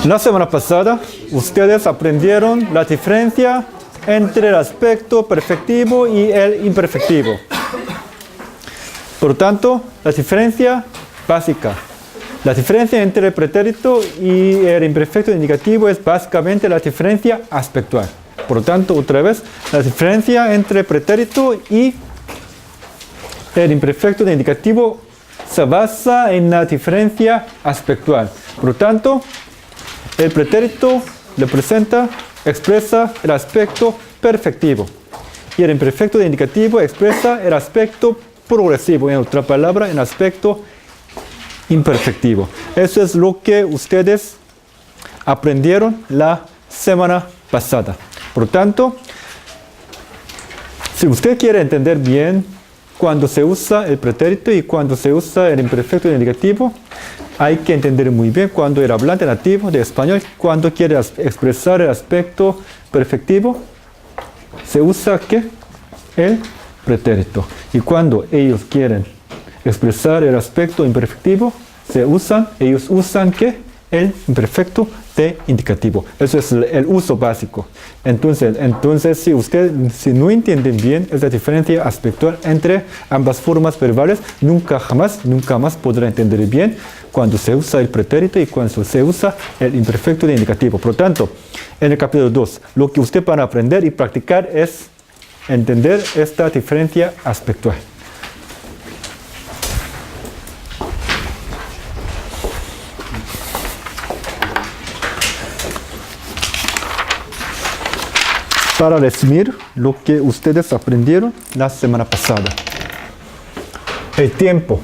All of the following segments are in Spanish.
La semana pasada, ustedes aprendieron la diferencia entre el aspecto perfectivo y el imperfectivo. Por lo tanto, la diferencia básica. La diferencia entre el pretérito y el imperfecto indicativo es básicamente la diferencia aspectual. Por lo tanto, otra vez, la diferencia entre el pretérito y el imperfecto indicativo se basa en la diferencia aspectual. Por lo tanto, el pretérito expresa el aspecto perfectivo y el imperfecto indicativo expresa el aspecto progresivo, en otra palabra, el aspecto imperfectivo. Eso es lo que ustedes aprendieron la semana pasada. Por lo tanto, si usted quiere entender bien cuando se usa el pretérito y cuando se usa el imperfecto indicativo, hay que entender muy bien cuando el hablante nativo de español, cuando quiere expresar el aspecto perfectivo, se usa ¿qué? El pretérito. Y cuando ellos quieren expresar el aspecto imperfectivo, ellos usan ¿qué? El imperfecto de indicativo. Eso es el uso básico. Entonces si no entienden bien esa diferencia aspectual entre ambas formas verbales, nunca más podrán entender bien cuando se usa el pretérito y cuando se usa el imperfecto de indicativo. Por lo tanto, en el capítulo 2, lo que usted van a aprender y practicar es entender esta diferencia aspectual. Para resumir lo que ustedes aprendieron la semana pasada. El tiempo.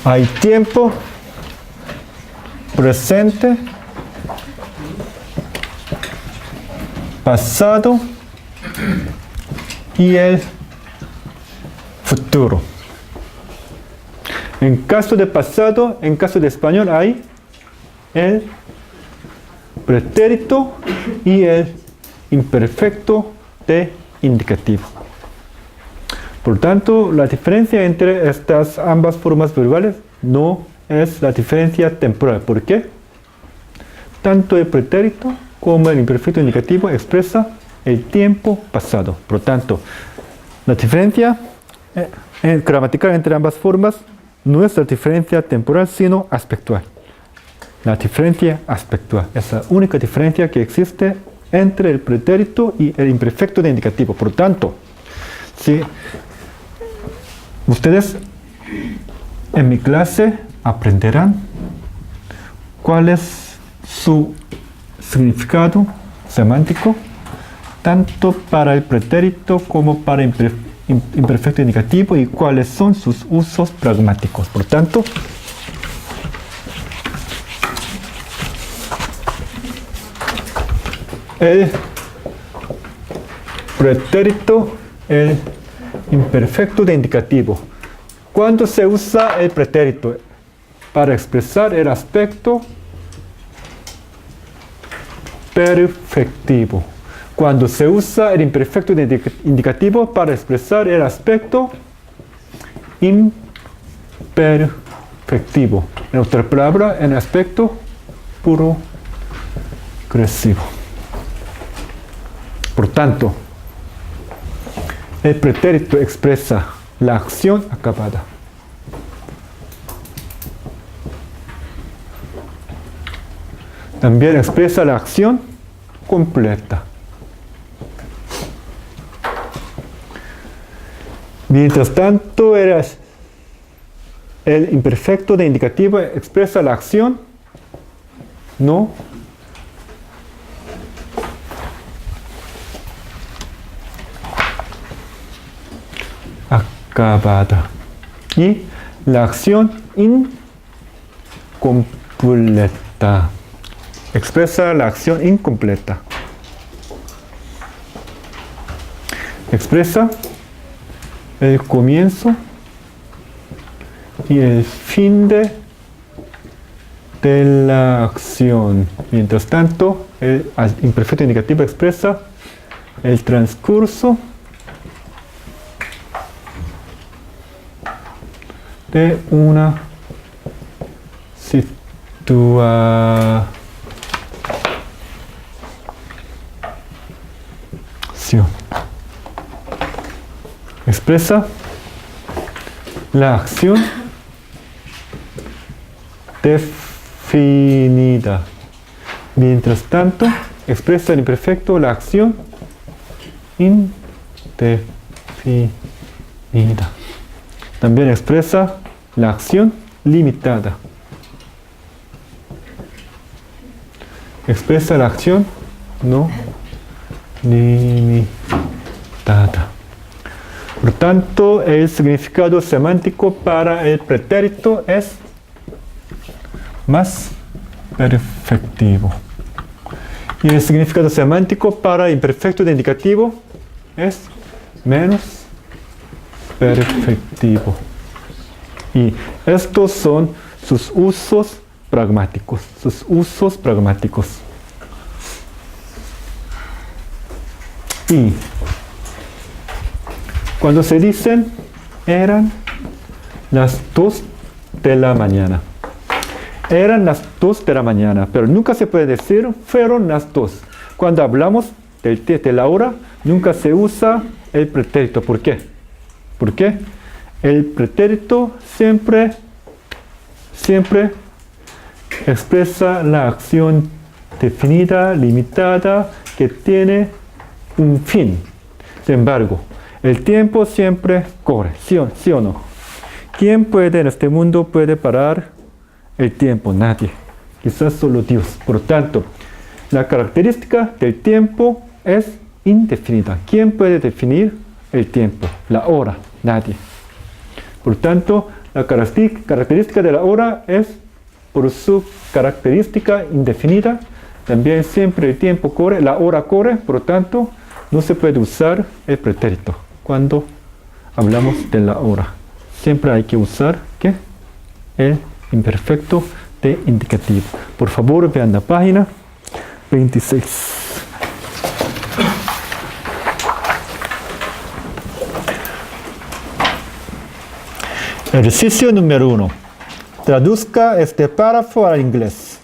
Hay tiempo presente, pasado y el futuro. En caso de pasado, en caso de español hay el pretérito y el imperfecto de indicativo. Por tanto, la diferencia entre estas ambas formas verbales no es la diferencia temporal. ¿Por qué? Tanto el pretérito como el imperfecto indicativo expresa el tiempo pasado. Por lo tanto, la diferencia gramatical entre ambas formas no es la diferencia temporal, sino aspectual. La diferencia aspectual es la única diferencia que existe entre el pretérito y el imperfecto de indicativo. Por tanto, si ustedes en mi clase aprenderán cuál es su significado semántico, tanto para el pretérito como para el imperfecto indicativo y cuáles son sus usos pragmáticos. Por tanto, el pretérito, el imperfecto de indicativo. ¿Cuándo se usa el pretérito? Para expresar el aspecto perfectivo. Cuando se usa el imperfecto de indicativo para expresar el aspecto imperfectivo. En otra palabra, el aspecto progresivo. Por tanto, el pretérito expresa la acción acabada. También expresa la acción completa. Mientras tanto, el imperfecto de indicativo expresa la acción no acabada y la acción incompleta. Expresa la acción incompleta. Expresa el comienzo y el fin de la acción. Mientras tanto, el imperfecto indicativo expresa el transcurso de una actuación. Expresa la acción definida. Mientras tanto, expresa el imperfecto la acción indefinida. También expresa la acción limitada. Expresa la acción no limitada. Por tanto, el significado semántico para el pretérito es más perfectivo. Y el significado semántico para imperfecto de indicativo es menos perfectivo. Y estos son sus usos pragmáticos. Y cuando se dicen eran las 2 de la mañana. Eran las 2 de la mañana, pero nunca se puede decir fueron las 2. Cuando hablamos de la hora, nunca se usa el pretérito. ¿Por qué? Porque el pretérito siempre expresa la acción definida, limitada, que tiene un fin. Sin embargo, el tiempo siempre corre, ¿sí o no? ¿Quién en este mundo puede parar el tiempo? Nadie. Quizás solo Dios. Por lo tanto, la característica del tiempo es indefinida. ¿Quién puede definir el tiempo? La hora. Nadie. Por lo tanto, la característica de la hora es por su característica indefinida. También siempre el tiempo corre, la hora corre, por lo tanto, no se puede usar el pretérito cuando hablamos de la hora. Siempre hay que usar ¿qué? El imperfecto de indicativo. Por favor, vean la página 26. Ejercicio número 1. Traduzca este párrafo al inglés.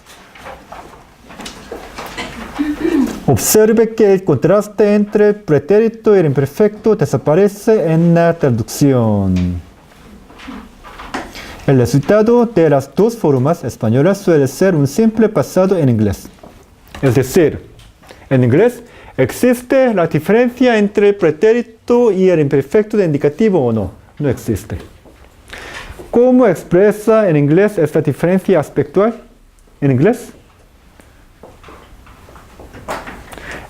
Observe que el contraste entre el pretérito y el imperfecto desaparece en la traducción. El resultado de las dos formas españolas suele ser un simple pasado en inglés. Es decir, en inglés, ¿existe la diferencia entre el pretérito y el imperfecto de indicativo o no? No existe. ¿Cómo expresa en inglés esta diferencia aspectual? En inglés,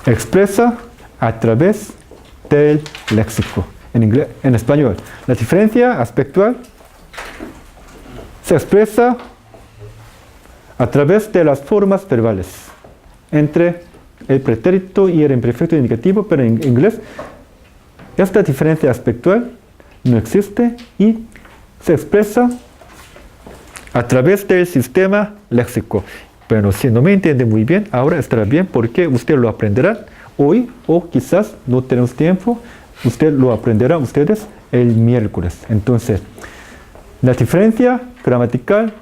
expresa a través del léxico. En español, la diferencia aspectual se expresa a través de las formas verbales entre el pretérito y el imperfecto indicativo, pero en inglés esta diferencia aspectual no existe y se expresa a través del sistema léxico. Pero si no me entiende muy bien, ahora estará bien porque usted lo aprenderá hoy o quizás no tenemos tiempo, usted lo aprenderá ustedes el miércoles. Entonces, la diferencia gramatical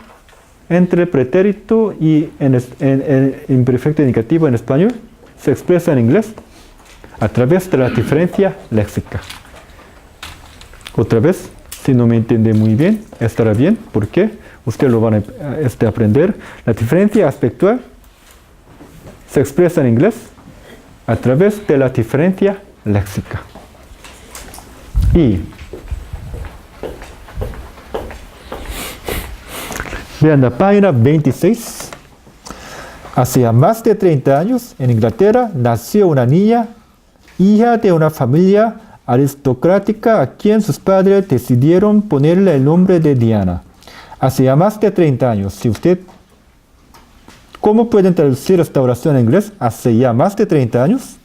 entre pretérito y en imperfecto indicativo en español se expresa en inglés a través de la diferencia léxica. Otra vez, si no me entiende muy bien, estará bien porque usted lo van a aprender. La diferencia aspectual se expresa en inglés a través de la diferencia léxica. Y vean la página 26. Hace más de 30 años, en Inglaterra, nació una niña, hija de una familia aristocrática a quien sus padres decidieron ponerle el nombre de Diana. Hace más de 30 años. Si usted, ¿cómo pueden traducir esta oración en inglés? Hace ya más de 30 años.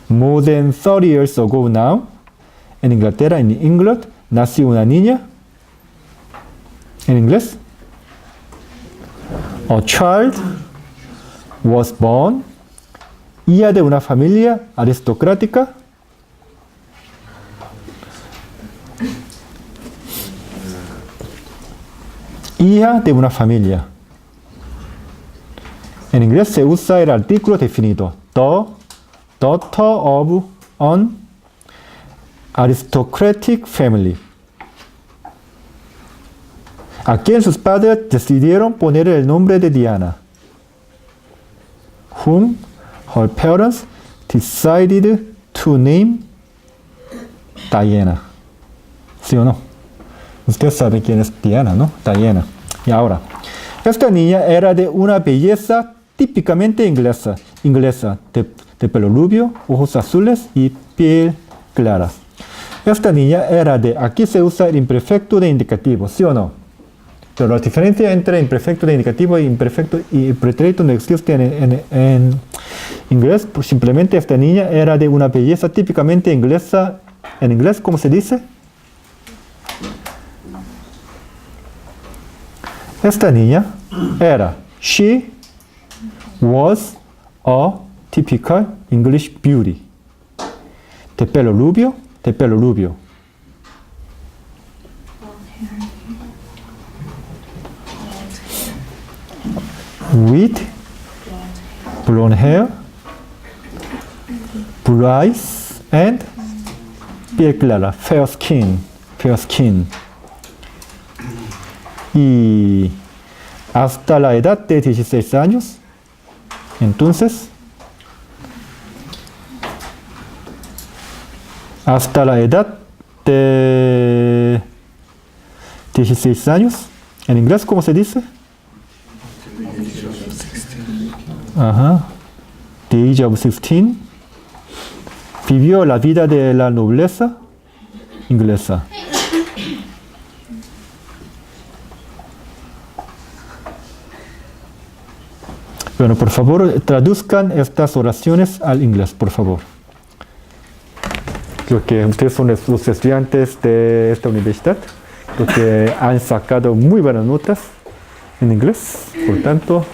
More than 30 years ago now. En Inglaterra, en England, nació una niña. En inglés. A child was born. Hija de una familia aristocrática. Hija de una familia. En inglés se usa el artículo definido. The daughter of an aristocratic family. ¿A quién sus padres decidieron poner el nombre de Diana? Whom her parents decided to name Diana. ¿Sí o no? Usted sabe quién es Diana, ¿no? Diana. Y ahora, esta niña era de una belleza típicamente inglesa, de pelo rubio, ojos azules y piel clara. Esta niña era de, aquí se usa el imperfecto de indicativo, ¿sí o no? Pero la diferencia entre imperfecto de indicativo y imperfecto y pretérito no existe en inglés, pues simplemente esta niña era de una belleza típicamente inglesa. En inglés, ¿cómo se dice? Esta niña era, she was a typical English beauty. De pelo rubio, de pelo rubio. With blonde hair, blue eyes, and piel clara, fair skin, fair skin. Y hasta la edad de 16 años, entonces, hasta la edad de 16 años, en inglés, ¿cómo se dice? Ajá. The age of 16, vivió la vida de la nobleza inglesa. Bueno, por favor, traduzcan estas oraciones al inglés, por favor. Creo que ustedes son los estudiantes de esta universidad, creo que han sacado muy buenas notas en inglés, por tanto,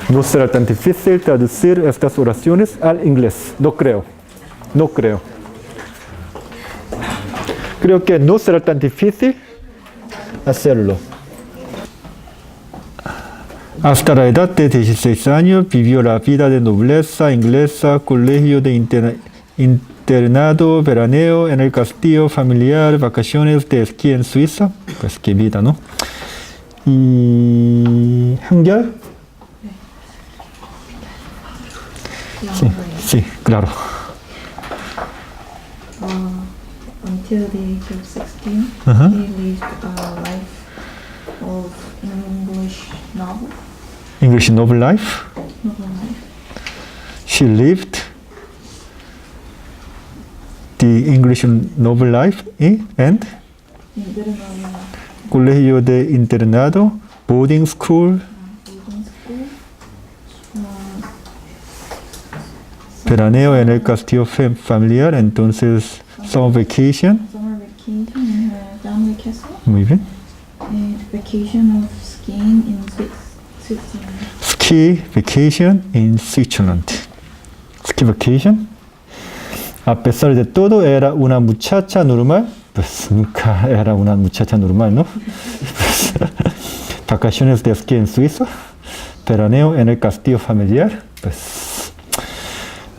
no será tan difícil traducir estas oraciones al inglés, no creo. Creo que no será tan difícil hacerlo. Hasta la edad de 16 años vivió la vida de nobleza inglesa, colegio de internado, veraneo en el castillo familiar, vacaciones de esquí en Suiza. Pues qué vida, ¿no? Y 한결? Sí, claro. Until the age of 16, he lived a life of English novel. English novel life. She lived the English novel life and colegio de internado, boarding school, veraneo en el castillo familiar, entonces summer vacation. Summer vacation in the family castle. Muy bien. And vacation of skiing in Switzerland. Ski vacation in Switzerland. Ski vacation. A pesar de todo, era una muchacha normal. Pues nunca era una muchacha normal, ¿no? Pues, vacaciones de esquí en Suiza. Veraneo en el castillo familiar. Pues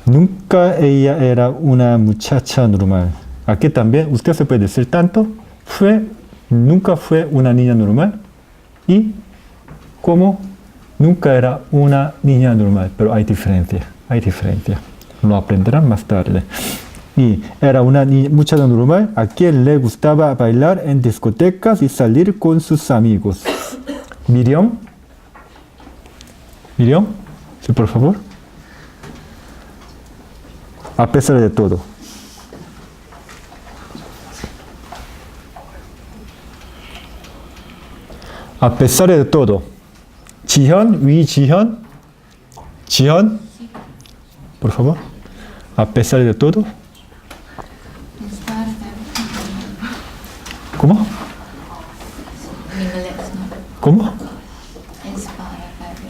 nunca ella era una muchacha normal. Aquí también usted se puede decir tanto. Nunca fue una niña normal. Y como nunca era una niña normal. Pero hay diferencia. Lo aprenderán más tarde. Y era una muchacha normal a quien le gustaba bailar en discotecas y salir con sus amigos. Miriam, sí, por favor. A pesar de todo. A pesar de todo. 지현, 위지현. 지현, por favor. A pesar de todo. ¿Cómo? ¿Cómo?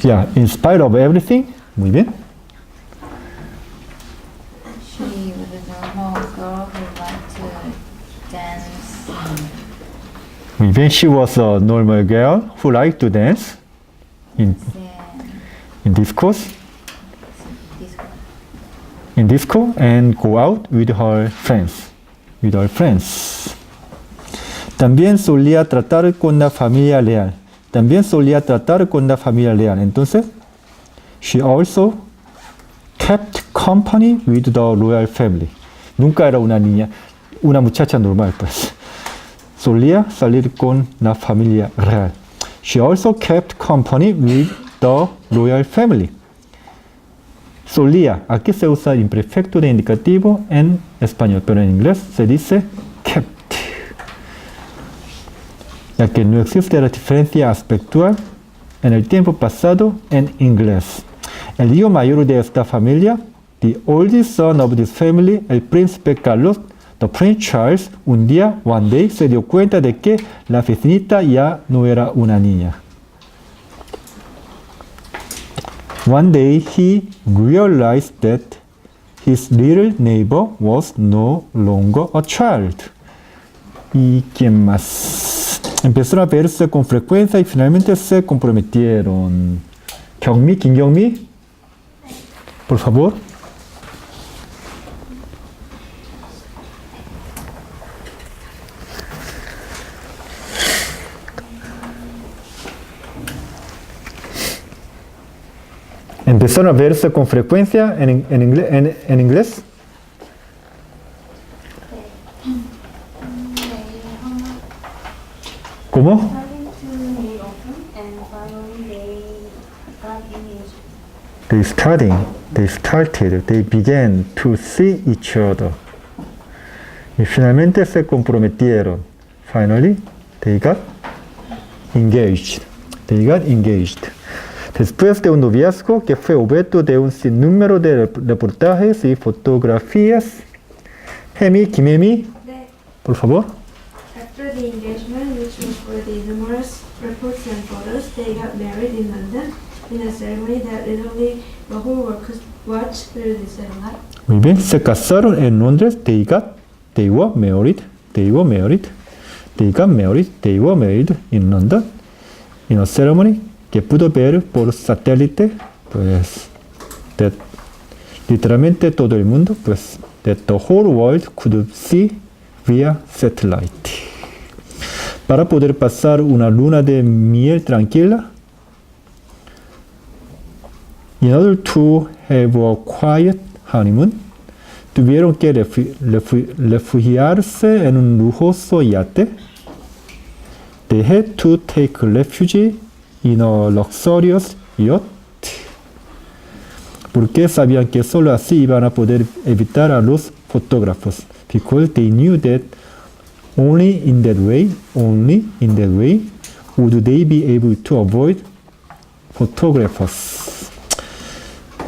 Yeah, in spite of everything. Muy bien. She was a normal girl who liked to dance. Muy bien. She was a normal girl who liked to dance. in, in discourse, disco. in disco, and go out with her friends. With her friends. También solía tratar con la familia real. También solía tratar con la familia real. Entonces, she also kept company with the royal family. Nunca era una niña, una muchacha normal, pues. Solía salir con la familia real. She also kept company with the royal family. Solía, aquí se usa imperfecto de indicativo en español, pero en inglés se dice kept. Ya que no existe la diferencia aspectual en el tiempo pasado en inglés. El hijo mayor de esta familia, the oldest son of this family, el príncipe Carlos, the Prince Charles, un día, one day, se dio cuenta de que la vecinita ya no era una niña. One day he realized that his little neighbor was no longer a child. ¿Y quién más? Empezaron a verse con frecuencia y finalmente se comprometieron. 경미, 김경미, por favor. Empezaron a verse con frecuencia en inglés. ¿Cómo? Starting to meet often and finally they got engaged. They began to see each other. Y finalmente se comprometieron. Finally, they got engaged. Después de un noviazgo que fue objeto de un sinnúmero de reportajes y fotografías. Hemi, Kimemi, por favor. After the engagement, which was for the numerous reports and photos, they got married in London in a ceremony that literally the whole world could watch through the satellite. Muy bien, se casaron en Londres. They were married in London in a ceremony que pudo ver por satélite, pues, literalmente todo el mundo, pues, that the whole world could see via satellite. Para poder pasar una luna de miel tranquila, in order to have a quiet honeymoon, tuvieron que refugiarse en un lujoso yate. They had to take refuge in a luxurious yacht. Porque sabían que solo así iban a poder evitar a los fotógrafos. Because they knew that only in that way would they be able to avoid photographers.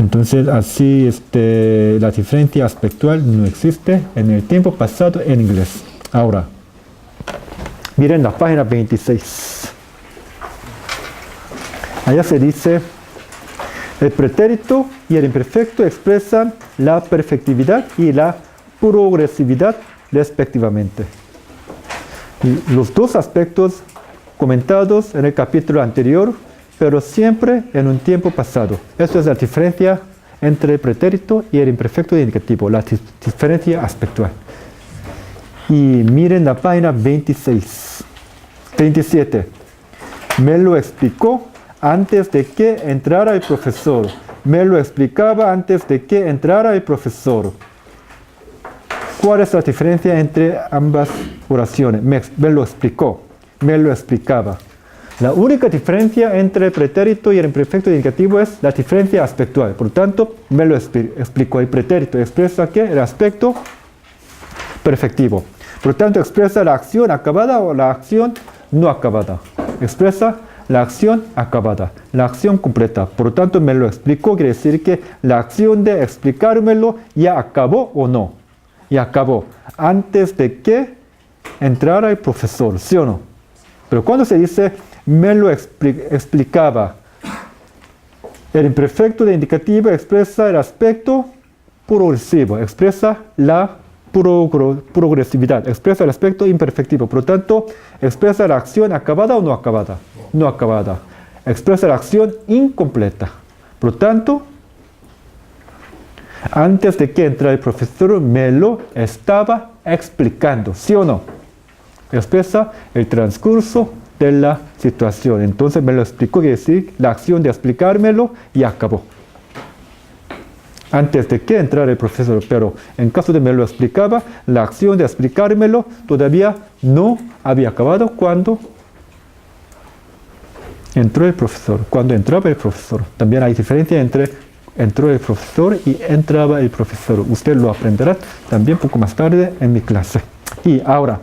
Entonces así la diferencia aspectual no existe en el tiempo pasado en inglés. Ahora, miren la página 26. Allá se dice, el pretérito y el imperfecto expresan la perfectividad y la progresividad respectivamente. Los dos aspectos comentados en el capítulo anterior, pero siempre en un tiempo pasado. Esta es la diferencia entre el pretérito y el imperfecto de indicativo, la diferencia aspectual. Y miren la página 27. Me lo explicó antes de que entrara el profesor. Me lo explicaba antes de que entrara el profesor. ¿Cuál es la diferencia entre ambas oraciones? Me lo explicó, me lo explicaba. La única diferencia entre el pretérito y el imperfecto indicativo es la diferencia aspectual. Por tanto, me lo explicó. El pretérito expresa ¿qué? El aspecto perfectivo. Por tanto, expresa la acción acabada o la acción no acabada. Expresa la acción acabada, la acción completa. Por tanto, me lo explicó, quiere decir que la acción de explicármelo ya acabó o no. Ya acabó. Antes de que entrara el profesor, ¿sí o no? Pero cuando se dice me lo explicaba, el imperfecto de indicativo expresa el aspecto progresivo, expresa la progresividad, expresa el aspecto imperfectivo. Por lo tanto, expresa la acción acabada o no acabada. No acabada. expresa la acción incompleta. Por lo tanto, antes de que entrara el profesor, me lo estaba explicando, ¿sí o no? Expresa el transcurso de la situación. Entonces me lo explicó, quiere decir la acción de explicármelo y acabó. Antes de que entrara el profesor, pero en caso de me lo explicaba, la acción de explicármelo todavía no había acabado cuando entró el profesor, cuando entraba el profesor. También hay diferencia entre entró el profesor y entraba el profesor. Usted lo aprenderá también poco más tarde en mi clase. Y ahora,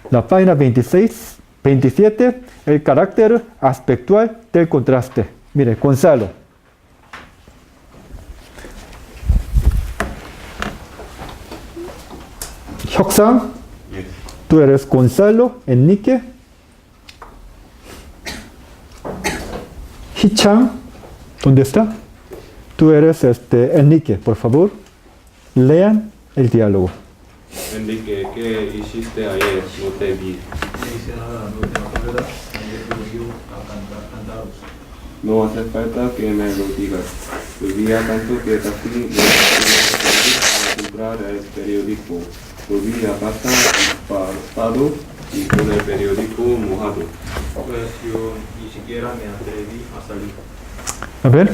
la página 27, el carácter aspectual del contraste. Mire, Gonzalo. Hyok-san, tú eres Gonzalo, Enrique. Hee-chan, ¿dónde está? Tú eres Enrique, por favor, lean el diálogo. Enrique, ¿qué hiciste ayer? No te vi. No hice nada, no te acuerdas. Ayer volvió a cantaros. No hace falta que me lo digas. Volvía tanto que casi me a comprar el periódico. Volví a casa empapado y con el periódico mojado. Pues yo ni siquiera me atreví a salir. A ver,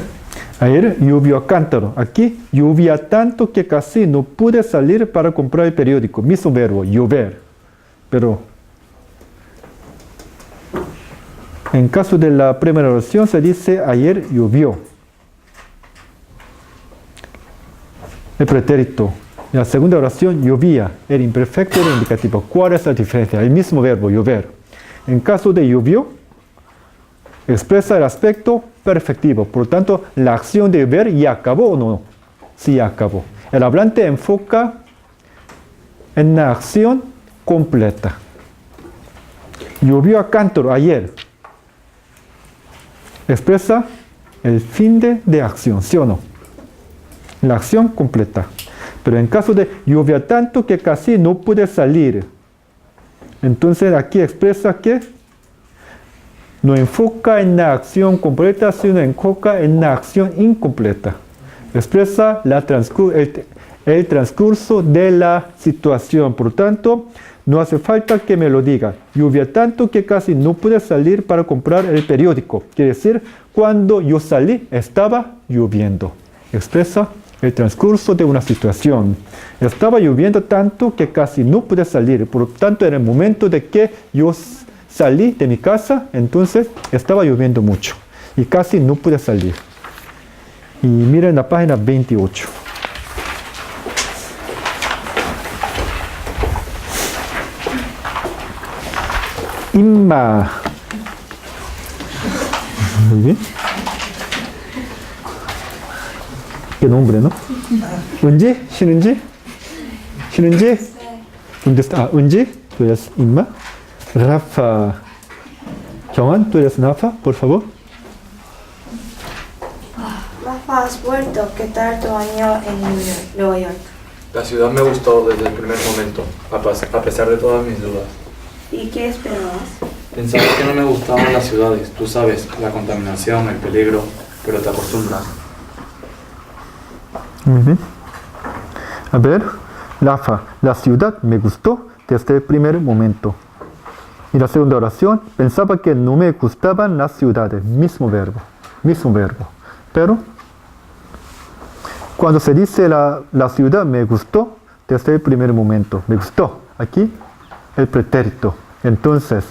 ayer llovió a cántaro. Aquí llovía tanto que casi no pude salir para comprar el periódico. Mismo verbo, llover. Pero en caso de la primera oración se dice ayer llovió. El pretérito. En la segunda oración llovía. El imperfecto y el indicativo. ¿Cuál es la diferencia? El mismo verbo, llover. En caso de llovió, expresa el aspecto perfectivo. Por lo tanto, la acción de ver ya acabó o no. Sí, ya acabó. El hablante enfoca en la acción completa. Llovió a cántaro ayer. Expresa el fin de acción, ¿sí o no? La acción completa. Pero en caso de llovía tanto que casi no pude salir. Entonces aquí expresa que no enfoca en la acción completa, sino enfoca en la acción incompleta. Expresa el transcurso de la situación. Por lo tanto, no hace falta que me lo diga. Llovía tanto que casi no pude salir para comprar el periódico. Quiere decir, cuando yo salí, estaba lloviendo. Expresa el transcurso de una situación. Estaba lloviendo tanto que casi no pude salir. Por lo tanto, en el momento de que yo salí de mi casa, entonces estaba lloviendo mucho y casi no pude salir. Y miren la página 28. Inma. Muy bien. ¿Qué nombre, no? Unji, Shinunji. Shinunji. ¿Dónde está? Unji, tú eres Inma. Rafa. Joan, tú eres Rafa, por favor. Rafa, has vuelto. ¿Qué tal tu año en Nueva York? La ciudad me gustó desde el primer momento, a pesar de todas mis dudas. ¿Y qué esperabas? Pensaba que no me gustaban las ciudades, tú sabes, la contaminación, el peligro, pero te acostumbras. A ver, Rafa, la ciudad me gustó desde el primer momento. Y la segunda oración, pensaba que no me gustaban las ciudades. Mismo verbo. Pero, cuando se dice la ciudad me gustó desde el primer momento. Me gustó. Aquí, el pretérito. Entonces,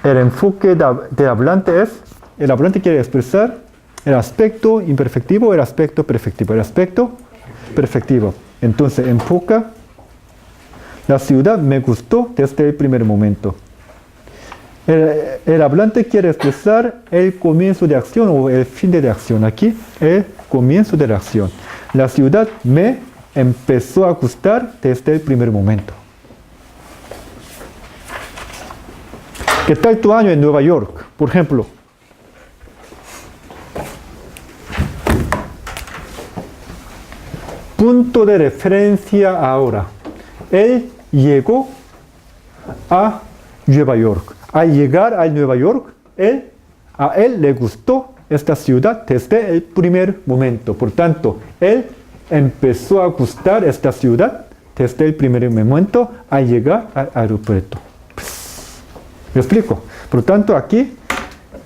el enfoque de hablante es, el hablante quiere expresar el aspecto imperfectivo o el aspecto perfectivo. El aspecto perfectivo. Entonces, enfoca, la ciudad me gustó desde el primer momento. El hablante quiere expresar el comienzo de acción o el fin de acción. Aquí, el comienzo de la acción. La ciudad me empezó a gustar desde el primer momento. ¿Qué tal tu año en Nueva York? Por ejemplo. Punto de referencia ahora. Él llegó a Nueva York. Al llegar a Nueva York, él A él le gustó esta ciudad desde el primer momento. Por tanto, él empezó a gustar esta ciudad desde el primer momento al llegar al aeropuerto. ¿Me explico? Por lo tanto, aquí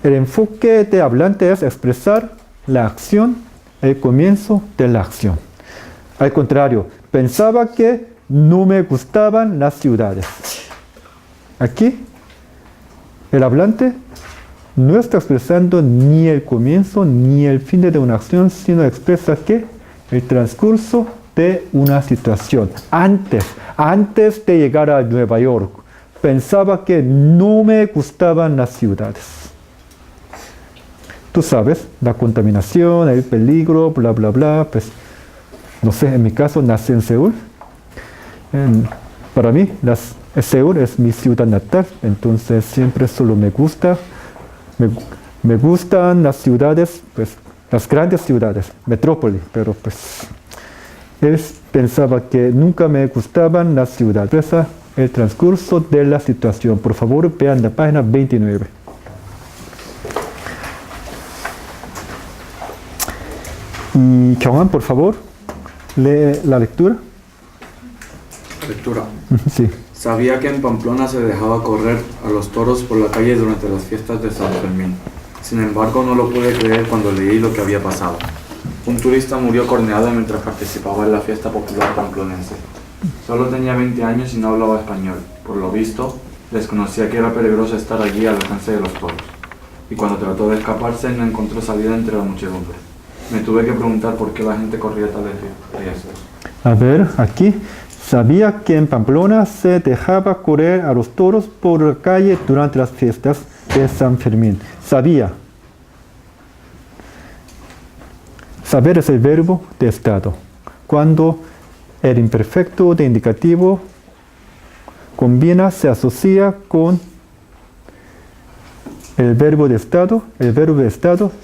el enfoque de hablante es expresar la acción, el comienzo de la acción. Al contrario, pensaba que no me gustaban las ciudades. Aquí, el hablante no está expresando ni el comienzo ni el fin de una acción, sino expresa que el transcurso de una situación. Antes de llegar a Nueva York, pensaba que no me gustaban las ciudades. Tú sabes, la contaminación, el peligro, bla, bla, bla. Pues, no sé, en mi caso nací en Seúl. Para mí, Seúl es mi ciudad natal, entonces siempre solo me gustan las ciudades, pues, las grandes ciudades, metrópoli, pero pues, él pensaba que nunca me gustaban las ciudades. Ese es el transcurso de la situación. Por favor, vean la página 29. Y Kyung-han, por favor, lee la lectura. Lectura. Sí. Sabía que en Pamplona se dejaba correr a los toros por la calle durante las fiestas de San Fermín. Sin embargo, no lo pude creer cuando leí lo que había pasado. Un turista murió corneado mientras participaba en la fiesta popular pamplonense. Solo tenía 20 años y no hablaba español. Por lo visto, desconocía que era peligroso estar allí al alcance de los toros. Y cuando trató de escaparse, no encontró salida entre la muchedumbre. Me tuve que preguntar por qué la gente corría tales riesgos. A ver, aquí. Sabía que en Pamplona se dejaba correr a los toros por la calle durante las fiestas de San Fermín. Sabía. Saber es el verbo de estado. Cuando el imperfecto de indicativo combina, se asocia con el verbo de estado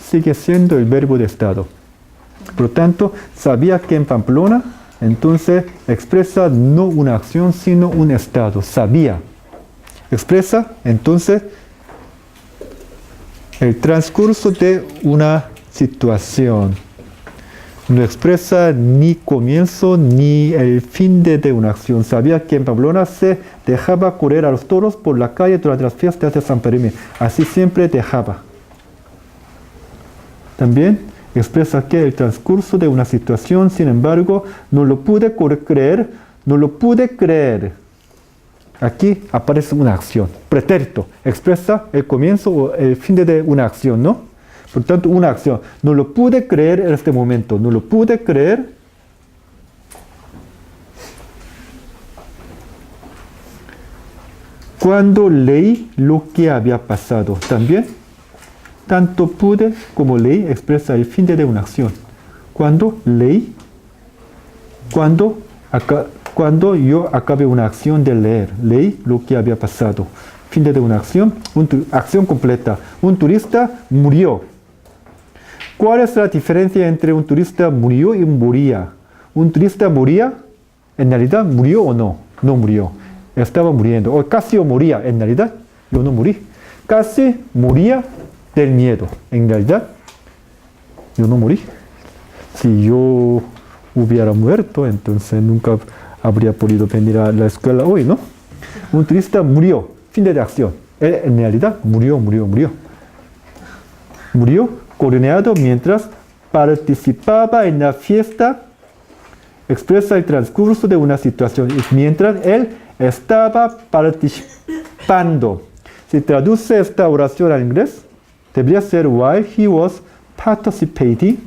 sigue siendo el verbo de estado. Por lo tanto, sabía que en Pamplona, entonces expresa no una acción, sino un estado. Sabía. Expresa, entonces, el transcurso de una situación. No expresa ni comienzo ni el fin de una acción. Sabía que en Pamplona se dejaba correr a los toros por la calle durante las fiestas de San Fermín. Así siempre dejaba. También expresa que el transcurso de una situación, sin embargo, no lo pude creer. Aquí aparece una acción. Pretérito expresa el comienzo o el fin de una acción, ¿no? Por tanto, una acción. No lo pude creer en este momento. No lo pude creer. Cuando leí lo que había pasado. También, tanto pude como leí expresa el fin de una acción. Cuando leí, cuando yo acabé una acción de leer, leí lo que había pasado. Fin de una acción, acción completa. Un turista murió. ¿Cuál es la diferencia entre un turista murió y moría? ¿Un turista moría? ¿En realidad murió o no? No murió. Estaba muriendo. O casi moría. En realidad, yo no morí. Casi moría del miedo. En realidad, yo no morí. Si yo hubiera muerto, entonces nunca habría podido venir a la escuela hoy, ¿no? Un turista murió. Fin de la acción. Él en realidad murió. Murió corneado mientras participaba en la fiesta. Expresa el transcurso de una situación. Mientras él estaba participando. Si traduce esta oración al inglés, debería ser while he was participating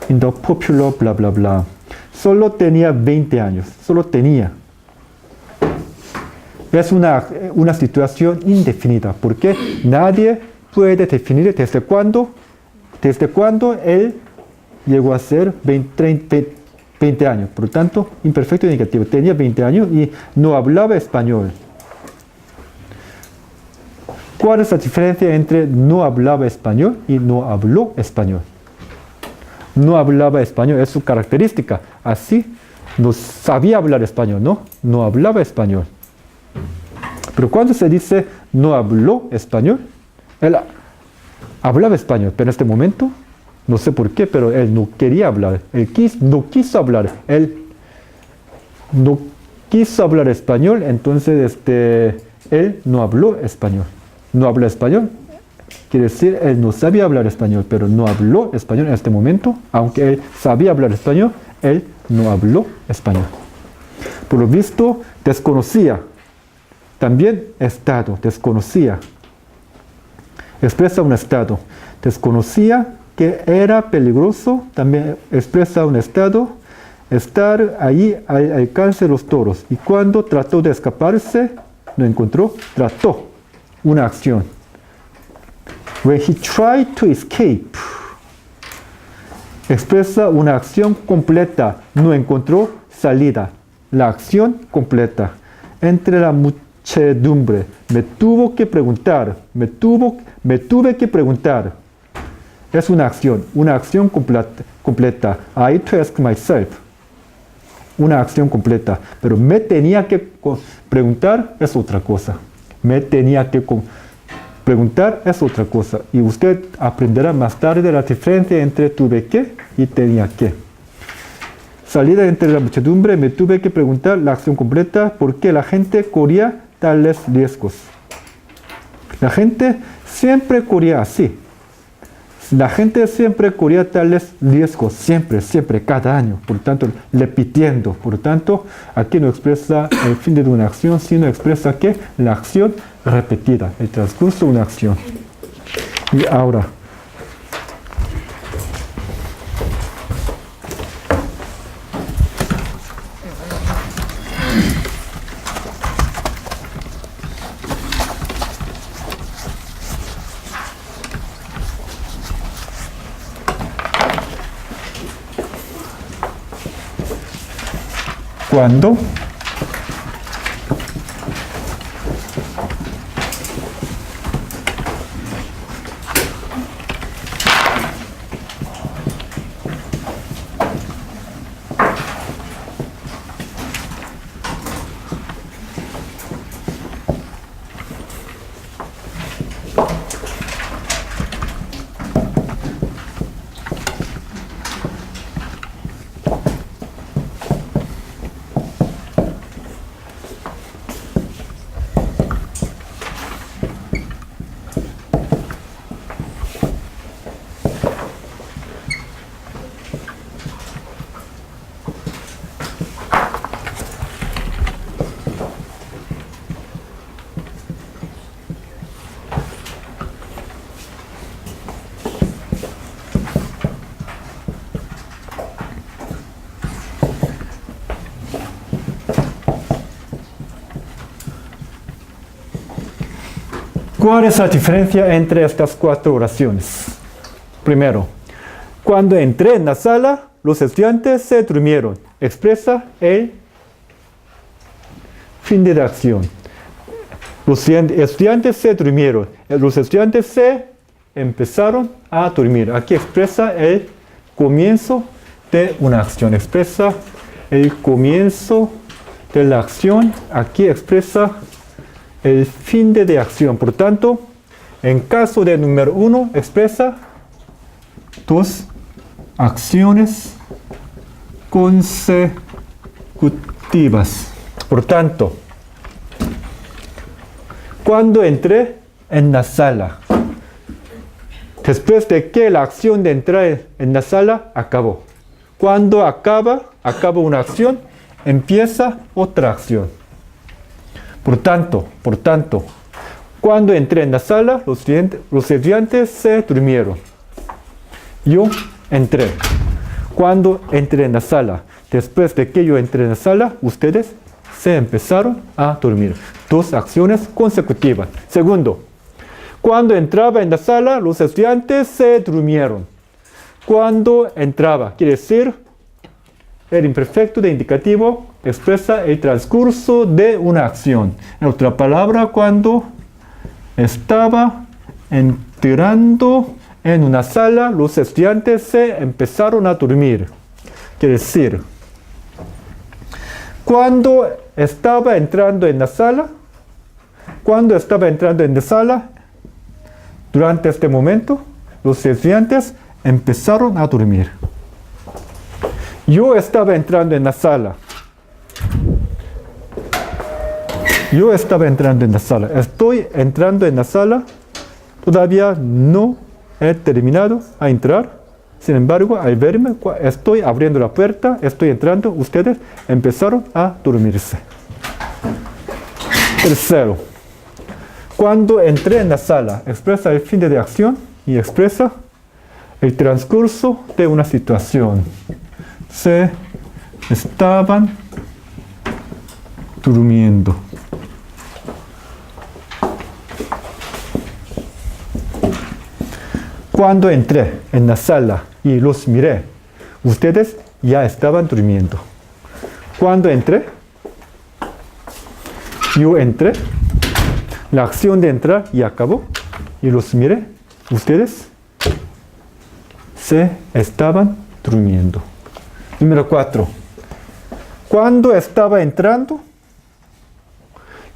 in the popular bla bla bla. Solo tenía 20 años. Solo tenía. Es una situación indefinida, porque nadie puede definir desde cuándo él llegó a ser 20 años. Por lo tanto, imperfecto y negativo. Tenía 20 años y no hablaba español. ¿Cuál es la diferencia entre no hablaba español y no habló español? No hablaba español, es su característica. Así, no sabía hablar español, ¿no? No hablaba español. Pero cuando se dice no habló español, Él hablaba español, pero en este momento, no sé por qué, pero él no quería hablar. Él no quiso hablar. Él no quiso hablar español, entonces él no habló español. No habló español. Quiere decir, él no sabía hablar español, pero no habló español en este momento. Aunque él sabía hablar español, él no habló español. Por lo visto, desconocía. También estado, desconocía. Expresa un estado. Desconocía que era peligroso, también expresa un estado. Estar allí al alcance de los toros. Y cuando trató de escaparse, no encontró, trató una acción. When he tried to escape, expresa una acción completa, no encontró salida. La acción completa. Entre la muchedumbre, me tuvo que preguntar, me tuve que preguntar. Es una acción completa. I had to ask myself. Una acción completa. Pero me tenía que preguntar es otra cosa. Me tenía que preguntar es otra cosa. Y usted aprenderá más tarde la diferencia entre tuve que y tenía que. Salida entre la muchedumbre, me tuve que preguntar la acción completa, ¿por qué la gente corría tales riesgos? La gente siempre corría así. La gente siempre corría tales riesgos, siempre, cada año. Por tanto, repitiendo. Por tanto, aquí no expresa el fin de una acción, sino expresa que la acción repetida, el transcurso de una acción. Y ahora, cuando ¿cuál es la diferencia entre estas cuatro oraciones? Primero, cuando entré en la sala, los estudiantes se durmieron. Expresa el fin de la acción. Los estudiantes se durmieron. Los estudiantes se empezaron a dormir. Aquí expresa el comienzo de una acción. Expresa el comienzo de la acción. Aquí expresa el fin de acción. Por tanto, en caso de número 1, expresa dos acciones consecutivas. Por tanto, cuando entré en la sala, después de que la acción de entrar en la sala acabó. Cuando acaba una acción, empieza otra acción. Por tanto, cuando entré en la sala, los estudiantes se durmieron. Yo entré. Cuando entré en la sala, después de que yo entré en la sala, ustedes se empezaron a dormir. Dos acciones consecutivas. Segundo, cuando entraba en la sala, los estudiantes se durmieron. Cuando entraba, quiere decir, el imperfecto de indicativo expresa el transcurso de una acción. En otra palabra, cuando estaba entrando en una sala, los estudiantes se empezaron a dormir. Quiere decir, cuando estaba entrando en la sala, Durante este momento, los estudiantes empezaron a dormir. Yo estaba entrando en la sala. Estoy entrando en la sala. Todavía no he terminado a entrar. Sin embargo, al verme, estoy abriendo la puerta, estoy entrando, ustedes empezaron a dormirse. Tercero, cuando entré en la sala, expresa el fin de acción y expresa el transcurso de una situación. Se estaban durmiendo. Cuando entré en la sala y los miré, ustedes ya estaban durmiendo. Cuando entré, yo entré, la acción de entrar ya acabó y los miré, ustedes se estaban durmiendo. Número 4. Cuando estaba entrando,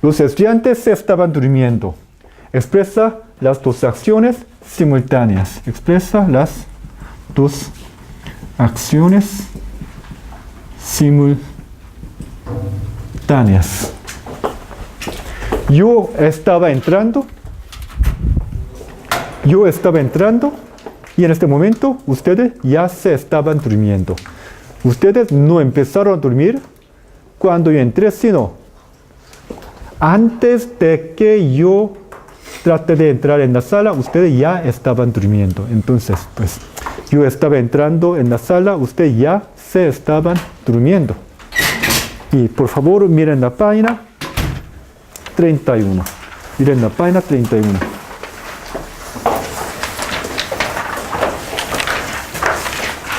los estudiantes se estaban durmiendo. Expresa las dos acciones simultáneas. Expresa las dos acciones simultáneas. Yo estaba entrando y en este momento ustedes ya se estaban durmiendo. Ustedes no empezaron a dormir cuando yo entré, sino antes de que yo traté de entrar en la sala, ustedes ya estaban durmiendo. Entonces, pues, yo estaba entrando en la sala, ustedes ya se estaban durmiendo. Y por favor, miren la página 31. Miren la página 31.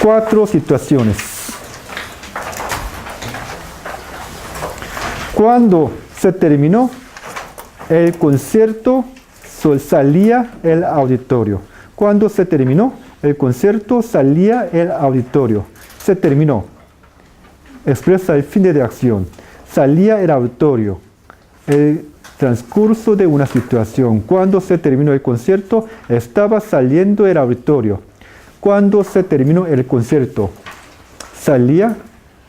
Cuatro situaciones. Cuando se terminó el concierto, salía el auditorio. Cuando se terminó el concierto, salía el auditorio. Se terminó. Expresa el fin de acción. Salía el auditorio. El transcurso de una situación. Cuando se terminó el concierto, estaba saliendo el auditorio. Cuando se terminó el concierto, salía,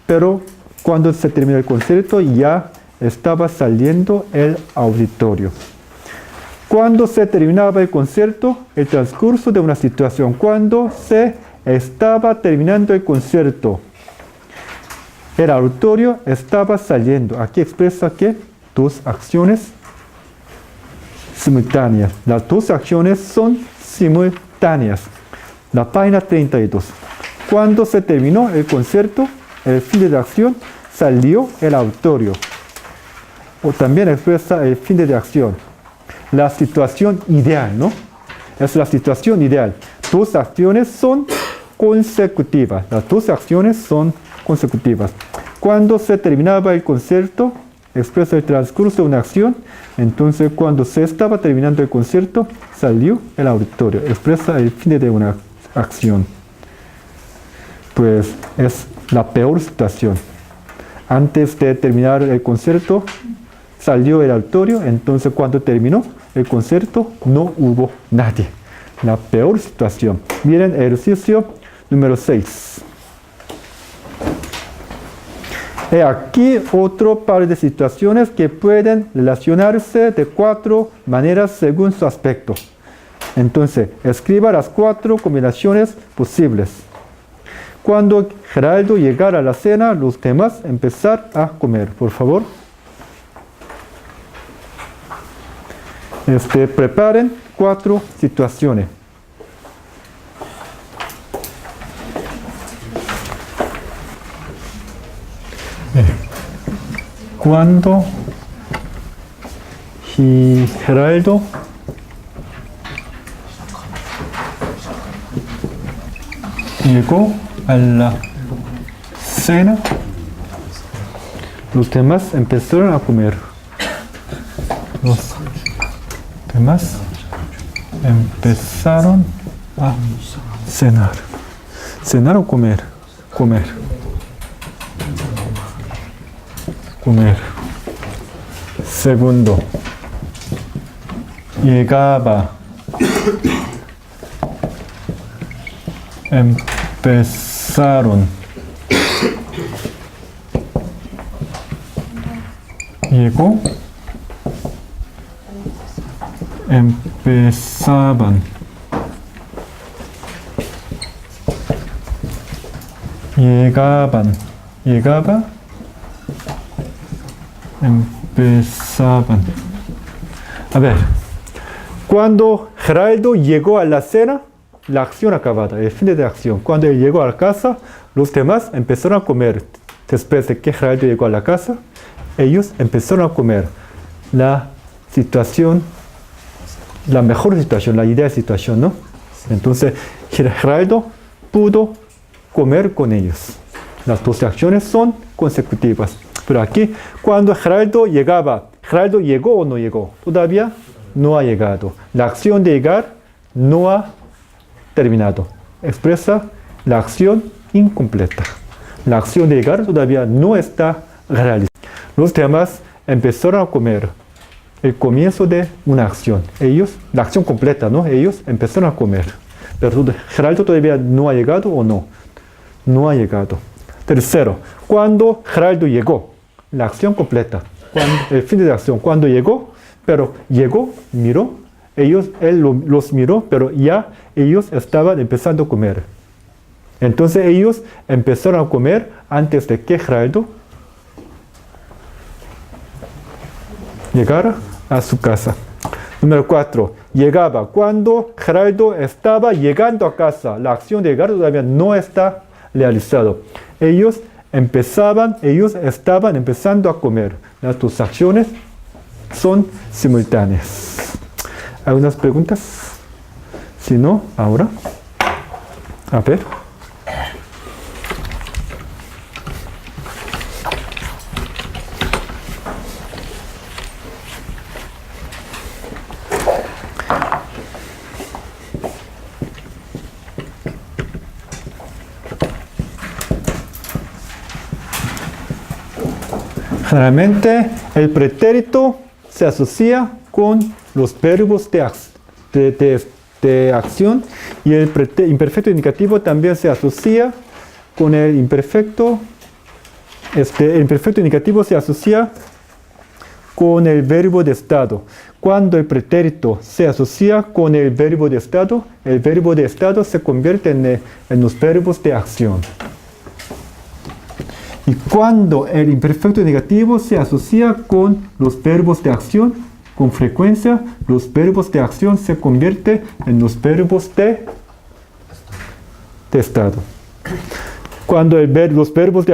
pero cuando se terminó el concierto ya estaba saliendo el auditorio. Cuando se terminaba el concierto, el transcurso de una situación. Cuando se estaba terminando el concierto, el auditorio estaba saliendo. Aquí expresa que dos acciones simultáneas. Las dos acciones son simultáneas. La página 32. Cuando se terminó el concierto, el fin de acción, salió el auditorio. O también expresa el fin de acción. La situación ideal, ¿no? Es la situación ideal. Dos acciones son consecutivas. Las dos acciones son consecutivas. Cuando se terminaba el concierto, expresa el transcurso de una acción. Entonces, cuando se estaba terminando el concierto, salió el auditorio. Expresa el fin de una acción. Pues es la peor situación. Antes de terminar el concierto, salió el auditorio. Entonces, cuando terminó el concierto, no hubo nadie. La peor situación. Miren el ejercicio número 6. He aquí otro par de situaciones que pueden relacionarse de 4 maneras según su aspecto. Entonces, escriba las 4 combinaciones posibles. Cuando Geraldo llegara a la cena, los demás empezar a comer. Por favor. Preparen 4 situaciones. Cuando Geraldo llegó a la cena, los demás empezaron a comer. Los demás empezaron a cenar. Cenar o comer. Comer. Comer. Segundo. Llegaba Empezaron. Llegó. Empezaban. Llegaban. Llegaba. Empezaban. A ver. Cuando Geraldo llegó a la cena, la acción acabada, el fin de la acción. Cuando él llegó a la casa, los demás empezaron a comer. Después de que Geraldo llegó a la casa, ellos empezaron a comer. La situación, la mejor situación, la idea de situación, ¿no? Entonces, Geraldo pudo comer con ellos. Las dos acciones son consecutivas. Pero aquí, cuando Geraldo llegaba, ¿Geraldo llegó o no llegó? Todavía no ha llegado. La acción de llegar no ha terminado. Expresa la acción incompleta. La acción de llegar todavía no está realizada. Los demás empezaron a comer. El comienzo de una acción. Ellos, la acción completa, ¿no? Ellos empezaron a comer. Pero Geraldo todavía no ha llegado o no. No ha llegado. Tercero, cuando Geraldo llegó. La acción completa. El fin de la acción. Cuando llegó, pero llegó, miró. Él los miró, pero ya ellos estaban empezando a comer. Entonces ellos empezaron a comer antes de que Geraldo llegara a su casa. Número 4. Llegaba. Cuando Geraldo estaba llegando a casa, la acción de llegar todavía no está realizada. Ellos estaban empezando a comer. Las dos acciones son simultáneas. ¿Algunas preguntas? Si no, ahora. A ver. Generalmente el pretérito se asocia con los verbos de acción y el imperfecto indicativo también se asocia con el imperfecto. El imperfecto indicativo se asocia con el verbo de estado. Cuando el pretérito se asocia con el verbo de estado se convierte en los verbos de acción. Y cuando el imperfecto negativo se asocia con los verbos de acción, con frecuencia, los verbos de acción se convierten en los verbos de estado. Cuando los verbos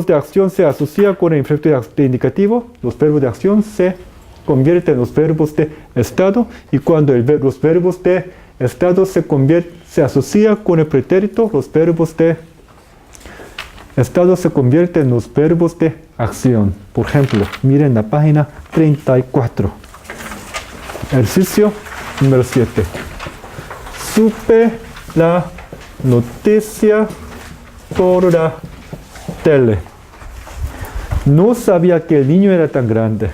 de acción se asocian con el imperfecto indicativo, los verbos de acción se convierten en los verbos de estado. Y cuando los verbos de estado se asocian con el pretérito, los verbos de estado se convierten en los verbos de acción. Por ejemplo, miren la página 34. Ejercicio número 7. Supe la noticia por la tele. No sabía que el niño era tan grande.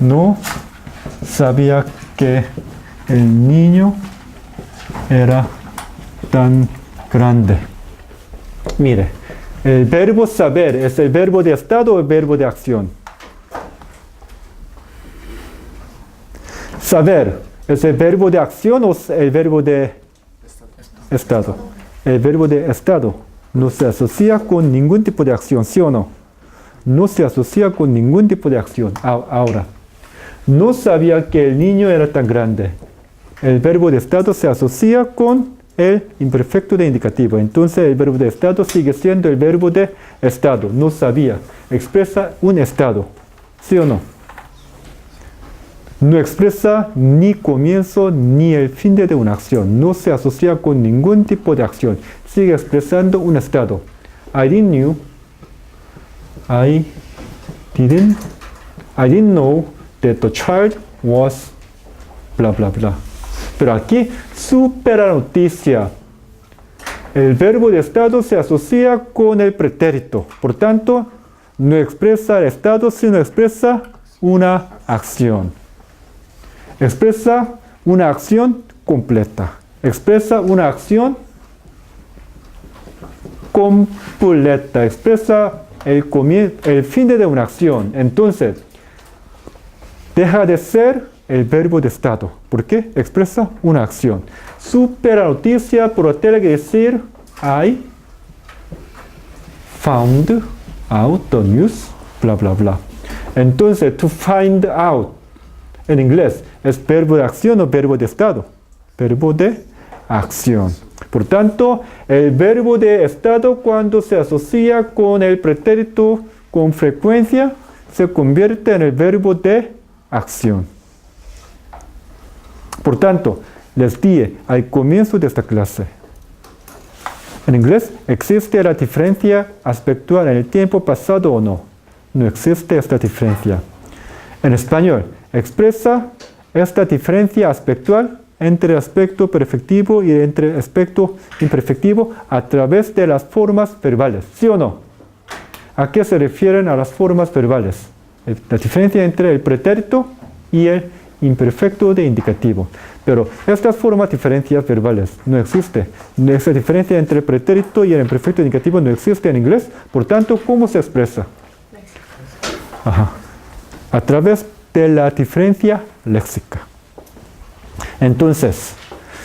No sabía que el niño era tan grande. Mire, el verbo saber, ¿es el verbo de estado o el verbo de acción? Saber, ¿es el verbo de acción o el verbo de estado? El verbo de estado no se asocia con ningún tipo de acción, ¿sí o no? No se asocia con ningún tipo de acción. Ahora, no sabía que el niño era tan grande. El verbo de estado se asocia con el imperfecto de indicativo. Entonces el verbo de estado sigue siendo el verbo de estado. No sabía. Expresa un estado. ¿Sí o no? No expresa ni comienzo ni el fin de una acción. No se asocia con ningún tipo de acción. Sigue expresando un estado. I didn't know that the child was bla bla bla. Pero aquí, supe la noticia. El verbo de estado se asocia con el pretérito. Por tanto, no expresa el estado, sino expresa una acción. Expresa una acción completa. expresa una acción completa, expresa el fin de una acción. Entonces, deja de ser el verbo de estado. ¿Por qué? Expresa una acción. Supe la noticia por la tele que decir I found out the news, bla, bla, bla. Entonces, to find out, en inglés, ¿es verbo de acción o verbo de estado? Verbo de acción. Por tanto, el verbo de estado cuando se asocia con el pretérito con frecuencia, se convierte en el verbo de acción. Por tanto, les dije al comienzo de esta clase, en inglés, ¿existe la diferencia aspectual en el tiempo pasado o no? No existe esta diferencia. En español, expresa esta diferencia aspectual entre el aspecto perfectivo y entre el aspecto imperfectivo a través de las formas verbales. ¿Sí o no? ¿A qué se refieren a las formas verbales? La diferencia entre el pretérito y el imperfecto de indicativo. Pero estas formas diferencias verbales no existen. Esa diferencia entre el pretérito y el imperfecto de indicativo no existe en inglés. Por tanto, ¿cómo se expresa? Ajá. A través de la diferencia léxica. Entonces,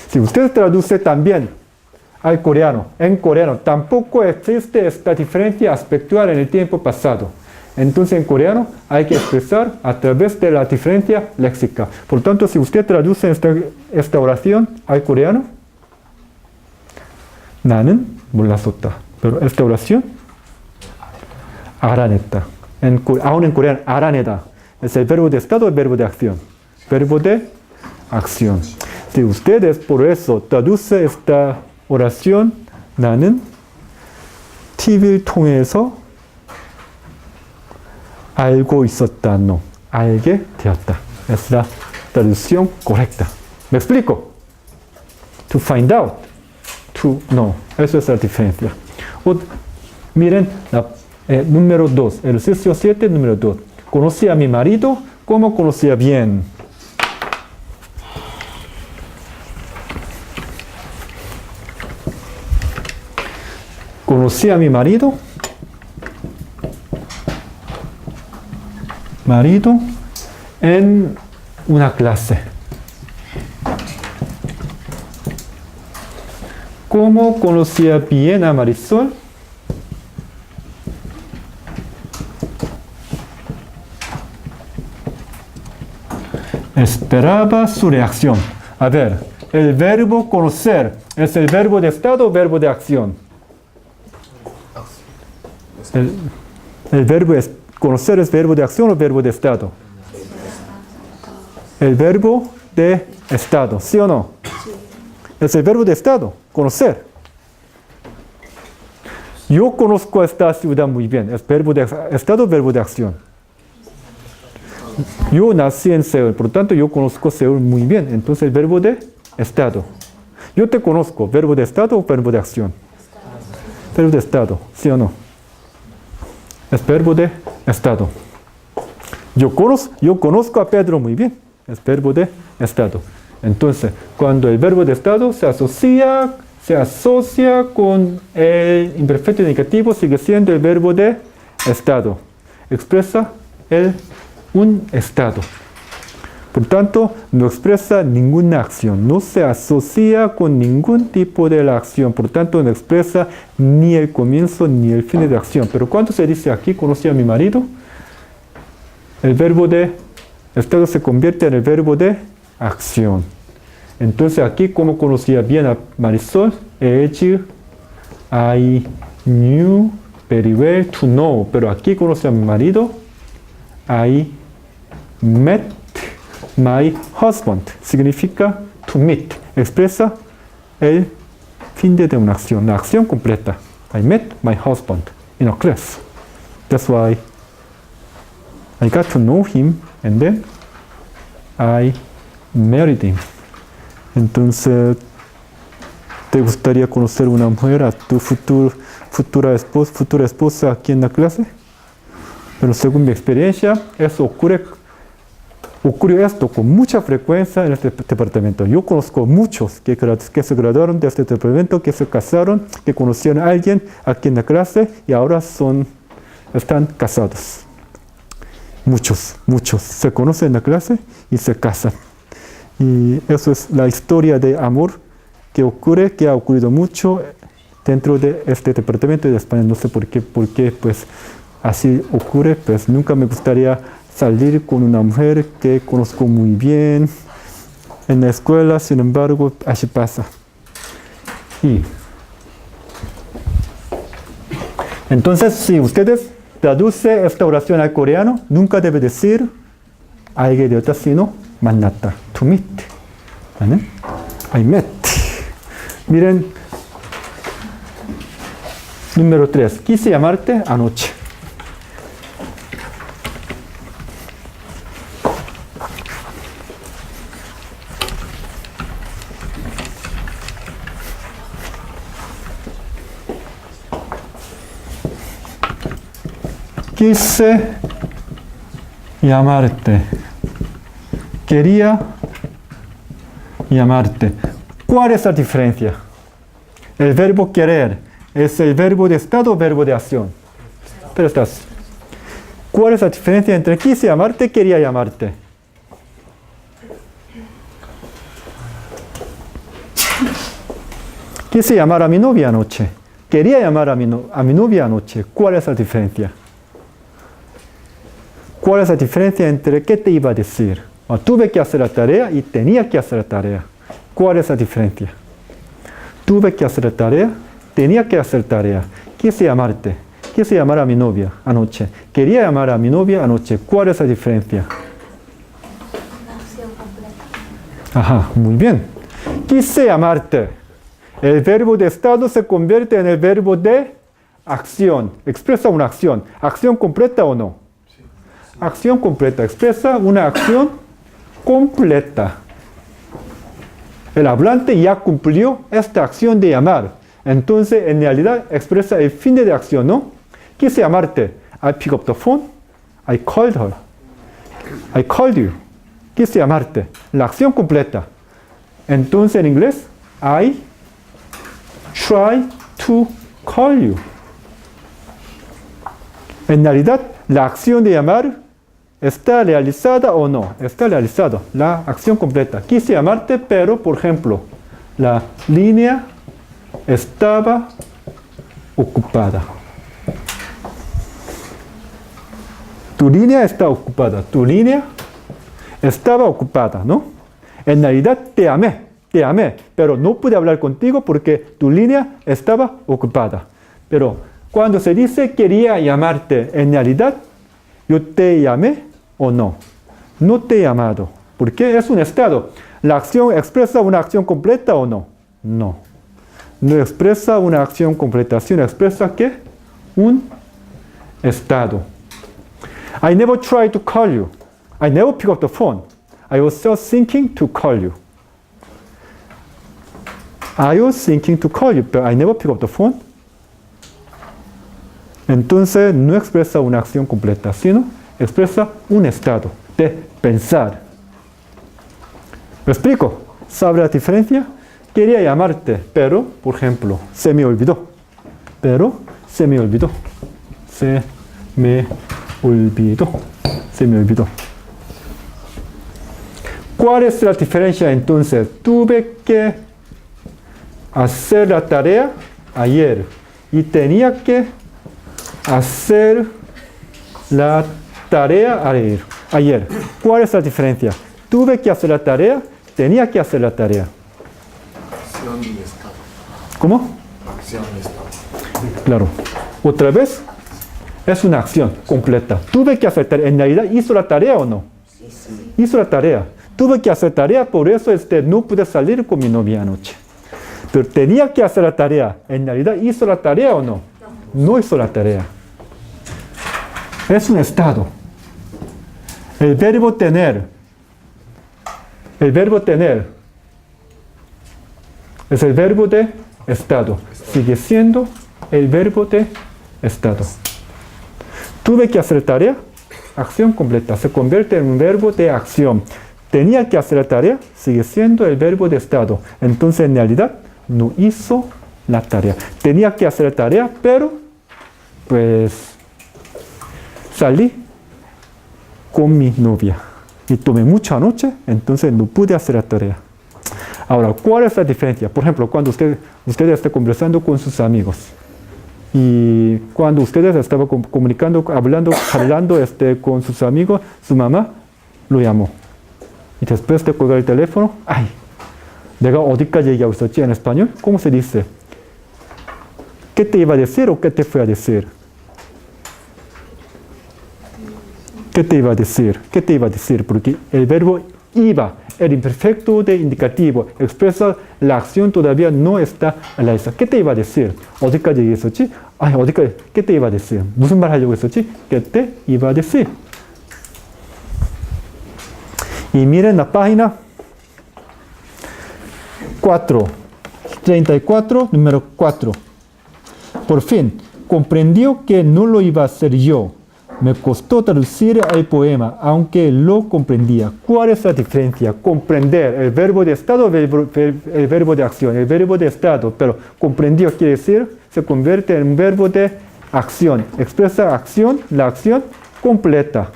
si usted traduce también al coreano, en coreano tampoco existe esta diferencia aspectual en el tiempo pasado. Entonces, en coreano hay que expresar a través de la diferencia léxica. Por tanto, si usted traduce esta oración al coreano, 나는 몰랐었다. Pero esta oración, 알아냈다. Aún en coreano, 알아내다. ¿Es el verbo de estado o el verbo de acción? Verbo de acción. Si ustedes por eso traduce esta oración, 나는 TV를 통해서 알고 있었다. No. 알게 되었다. Es la traducción correcta. ¿Me explico? To find out. To know. Eso es la diferencia. Miren, número 2. Ejercicio 7, número 2. Conocí a mi marido como conocía bien. Conocí a mi marido en una clase. ¿Cómo conocía bien a Marisol? Esperaba su reacción. A ver, el verbo conocer, ¿es el verbo de estado o verbo de acción? El verbo es conocer, ¿es verbo de acción o verbo de estado? El verbo de estado, ¿sí o no? Sí. Es el verbo de estado, conocer. Yo conozco esta ciudad muy bien, ¿es verbo de estado o verbo de acción? Yo nací en Seúl, por lo tanto yo conozco Seúl muy bien, entonces el verbo de estado. Yo te conozco, ¿verbo de estado o verbo de acción? Verbo de estado, ¿sí o no? Es verbo de estado. Yo conozco a Pedro muy bien, es verbo de estado. Entonces, cuando el verbo de estado se asocia con el imperfecto indicativo, sigue siendo el verbo de estado. Expresa un estado. Por tanto, no expresa ninguna acción, no se asocia con ningún tipo de la acción, por tanto no expresa ni el comienzo ni el fin de la acción. Pero cuando se dice aquí, conocí a mi marido, el verbo de estado se convierte en el verbo de acción. Entonces aquí, como conocía bien a Marisol, he hecho I knew very well to know, pero aquí conocí a mi marido, I met my husband. Significa to meet. Expresa el fin de una acción, la acción completa. I met my husband in a class. That's why I got to know him and then I married him. Entonces, ¿te gustaría conocer una mujer, a tu futura esposa aquí en la clase? Pero según mi experiencia, eso ocurre Ocurrió esto con mucha frecuencia en este departamento. Yo conozco muchos que se graduaron de este departamento, que se casaron, que conocieron a alguien aquí en la clase y ahora están casados. Muchos se conocen en la clase y se casan. Y eso es la historia de amor que ha ocurrido mucho dentro de este departamento de España. No sé por qué pues así ocurre, pues nunca me gustaría salir con una mujer que conozco muy bien en la escuela, sin embargo, así pasa. Y entonces, si ustedes traducen esta oración al coreano, nunca debe decir 알게 되었다, sino 만났다, to meet. ¿Vale? I met. Miren, número 3. Quise llamarte anoche. Quise llamarte. Quería llamarte. ¿Cuál es la diferencia? El verbo querer es el verbo de estado o verbo de acción. Pero estás. ¿Cuál es la diferencia entre quise llamarte y quería llamarte? Quise llamar a mi novia anoche. Quería llamar a mi novia anoche. ¿Cuál es la diferencia? ¿Cuál es la diferencia entre qué te iba a decir? Tuve que hacer la tarea y tenía que hacer la tarea. ¿Cuál es la diferencia? Tuve que hacer la tarea, tenía que hacer tarea. Quise llamarte. Quise llamar a mi novia anoche. Quería llamar a mi novia anoche. ¿Cuál es la diferencia? Una acción completa. Ajá, muy bien. Quise llamarte. El verbo de estado se convierte en el verbo de acción. Expresa una acción. ¿Acción completa o no? Acción completa. Expresa una acción completa. El hablante ya cumplió esta acción de llamar. Entonces, en realidad, expresa el fin de la acción, ¿no? Quise llamarte. I picked up the phone. I called her. I called you. Quise llamarte. La acción completa. Entonces, en inglés, I try to call you. En realidad, la acción de llamar ¿está realizada o no? Está realizada, la acción completa. Quise llamarte, pero, por ejemplo, la línea estaba ocupada. Tu línea está ocupada. Tu línea estaba ocupada, ¿no? En realidad te amé, pero no pude hablar contigo porque tu línea estaba ocupada. Pero cuando se dice quería llamarte, en realidad, ¿yo te llamé o no? No te he llamado. ¿Por qué? Es un estado. ¿La acción expresa una acción completa o no? No. No expresa una acción completa, sino expresa ¿qué? Un estado. I never tried to call you. I never picked up the phone. I was just thinking to call you. I was thinking to call you, but I never picked up the phone. Entonces no expresa una acción completa, sino expresa un estado de pensar. ¿Me explico? ¿Sabe la diferencia? Quería llamarte, pero, por ejemplo, se me olvidó. Pero se me olvidó. Se me olvidó. Se me olvidó. ¿Cuál es la diferencia entonces? Tuve que hacer la tarea ayer y tenía que hacer la tarea ayer. ¿Cuál es la diferencia? Tuve que hacer la tarea, tenía que hacer la tarea. Acción y estado. ¿Cómo? Acción y estado. Claro. Otra vez, es una acción completa. Tuve que hacer tarea. ¿En realidad hizo la tarea o no? Sí. Hizo la tarea. Tuve que hacer tarea, por eso no pude salir con mi novia anoche. Pero tenía que hacer la tarea. ¿En realidad hizo la tarea o no? No hizo la tarea. Es un estado. El verbo tener. El verbo tener es el verbo de estado. Sigue siendo el verbo de estado. Tuve que hacer tarea. acción completa. Se convierte en un verbo de acción. Tenía que hacer la tarea, sigue siendo el verbo de estado. Entonces, en realidad, no hizo la tarea. Tenía que hacer la tarea, pero, pues, salí con mi novia. Y tomé mucha noche, entonces no pude hacer la tarea. Ahora, ¿cuál es la diferencia? Por ejemplo, cuando usted está conversando con sus amigos y cuando ustedes estaban comunicando, hablando con sus amigos, su mamá lo llamó. Y después de colgar el teléfono, ¡ay! 내가 어디까지 얘기하고 있었지? En español, ¿cómo se dice? ¿Qué te iba a decir o qué te fue a decir? ¿Qué te iba a decir? ¿Qué te iba a decir? Porque el verbo iba, el imperfecto de indicativo, expresa la acción todavía no está a la isla. ¿Qué te iba a decir? 어디까지 얘기했었지? 아, 어디까지? ¿Qué te iba a decir? 무슨 말 하려고 했었지? ¿Qué te iba a decir? Y miren la página 4, 34, número 4. Por fin, comprendió que no lo iba a hacer yo. Me costó traducir el poema, aunque lo comprendía. ¿Cuál es la diferencia? Comprender, el verbo de estado, el verbo de acción, el verbo de estado, pero comprendió quiere decir, se convierte en un verbo de acción. Expresa acción, la acción completa.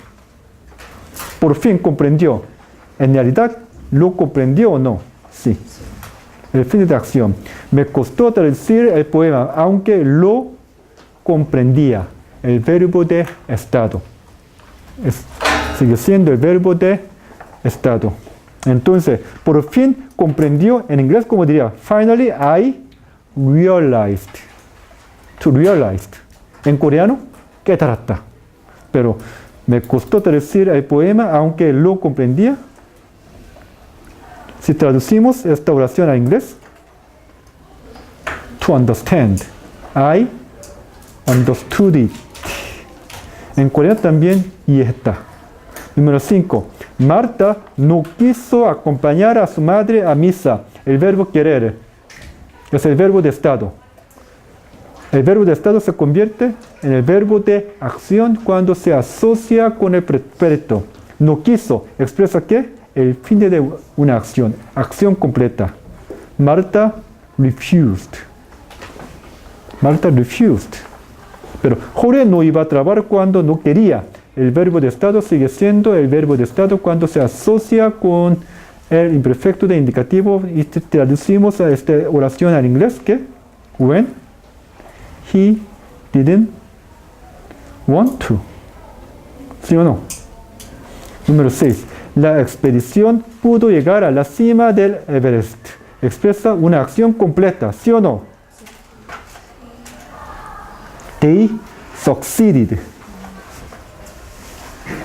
Por fin comprendió. En realidad, ¿lo comprendió o no? Sí. El fin de acción. Me costó traducir el poema, aunque lo comprendía. El verbo de estado. Sigue siendo el verbo de estado. Entonces, por fin comprendió, en inglés, como diría, finally I realized. To realized. En coreano, 깨달았다. Pero me costó traducir el poema, aunque lo comprendía. Si traducimos esta oración a inglés, to understand. I understood it. En coreano también 이해했다. Número 5. Marta no quiso acompañar a su madre a misa. El verbo querer es el verbo de estado. El verbo de estado se convierte en el verbo de acción cuando se asocia con el pretérito. No quiso expresa ¿qué? El fin de una acción. Acción completa. Marta refused. Marta refused. Pero Jorge no iba a trabajar cuando no quería. El verbo de estado sigue siendo el verbo de estado cuando se asocia con el imperfecto de indicativo y traducimos a esta oración al inglés que when he didn't want to. ¿Sí o no? Número 6. La expedición pudo llegar a la cima del Everest. Expresa una acción completa. ¿Sí o no? They succeeded.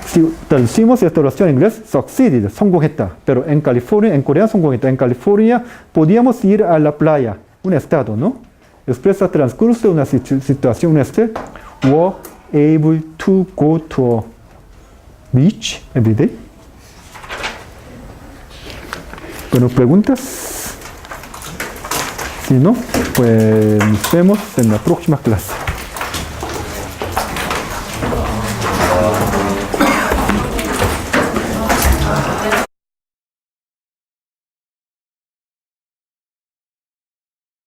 Si traducimos esta oración en inglés, succeeded, 성공했다. Pero en California, en Corea 성공했다. En California podíamos ir a la playa, un estado, ¿no? Expresa transcurso de una situación, were able to go to a beach every day. Bueno, ¿preguntas? Si no, pues nos vemos en la próxima clase.